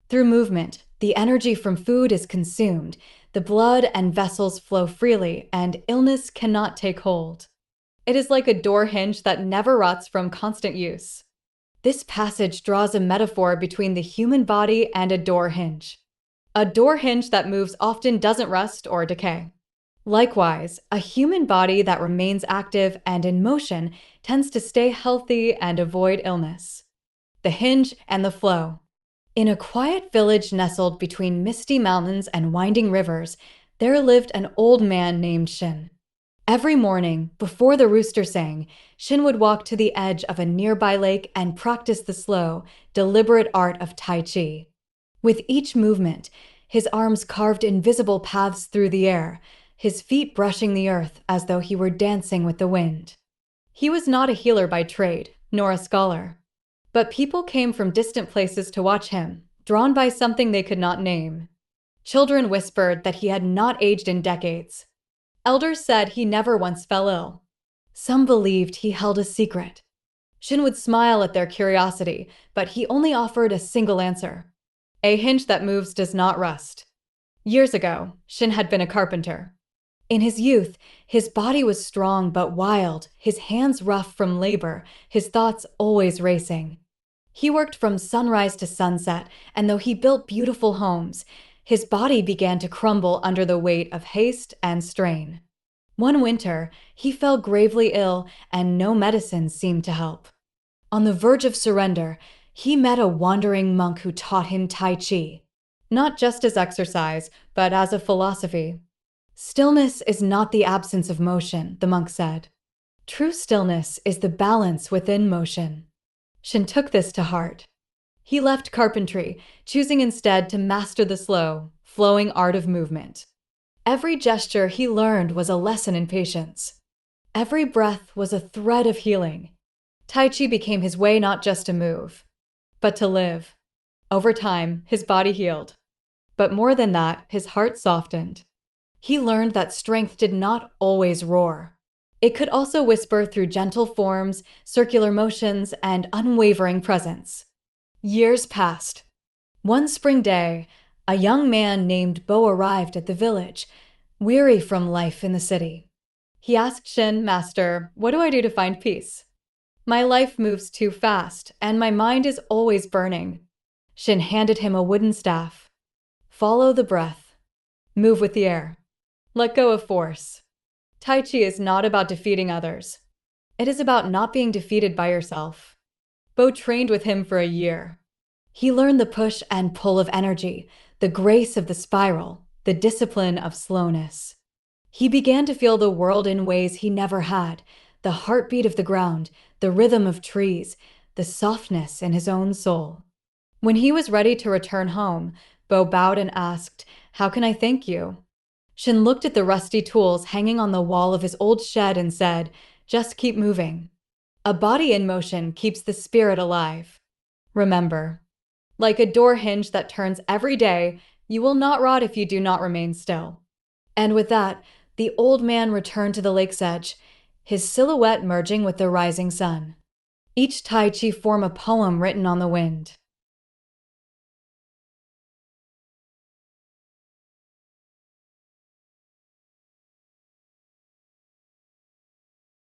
Through movement, the energy from food is consumed, the blood and vessels flow freely, and illness cannot take hold. It is like a door hinge that never rots from constant use. This passage draws a metaphor between the human body and a door hinge. A door hinge that moves often doesn't rust or decay. Likewise, a human body that remains active and in motion tends to stay healthy and avoid illness. The hinge and the flow. In a quiet village nestled between misty mountains and winding rivers, there lived an old man named Shin. Every morning, before the rooster sang, Shin would walk to the edge of a nearby lake and practice the slow, deliberate art of Tai Chi. With each movement, his arms carved invisible paths through the air, his feet brushing the earth as though he were dancing with the wind. He was not a healer by trade, nor a scholar. But people came from distant places to watch him, drawn by something they could not name. Children whispered that he had not aged in decades. Elders said he never once fell ill. Some believed he held a secret. Shin would smile at their curiosity, but he only offered a single answer. A hinge that moves does not rust. Years ago, Shin had been a carpenter. In his youth, his body was strong but wild, his hands rough from labor, his thoughts always racing. He worked from sunrise to sunset, and though he built beautiful homes, his body began to crumble under the weight of haste and strain. One winter, he fell gravely ill, and no medicine seemed to help. On the verge of surrender, he met a wandering monk who taught him Tai Chi, not just as exercise, but as a philosophy. Stillness is not the absence of motion, the monk said. True stillness is the balance within motion. Shin took this to heart. He left carpentry, choosing instead to master the slow, flowing art of movement. Every gesture he learned was a lesson in patience. Every breath was a thread of healing. Tai Chi became his way not just to move, but to live. Over time, his body healed. But more than that, his heart softened. He learned that strength did not always roar. It could also whisper through gentle forms, circular motions, and unwavering presence. Years passed. One spring day, a young man named Bo arrived at the village, weary from life in the city. He asked Shin, "Master, what do I do to find peace? My life moves too fast, and my mind is always burning." Shin handed him a wooden staff. "Follow the breath. Move with the air. Let go of force. Tai Chi is not about defeating others. It is about not being defeated by yourself." Bo trained with him for a year. He learned the push and pull of energy, the grace of the spiral, the discipline of slowness. He began to feel the world in ways he never had, the heartbeat of the ground, the rhythm of trees, the softness in his own soul. When he was ready to return home, Bo bowed and asked, "How can I thank you?" Shin looked at the rusty tools hanging on the wall of his old shed and said, "Just keep moving. A body in motion keeps the spirit alive. Remember, like a door hinge that turns every day, you will not rot if you do not remain still." And with that, the old man returned to the lake's edge, his silhouette merging with the rising sun. Each Tai Chi form a poem written on the wind.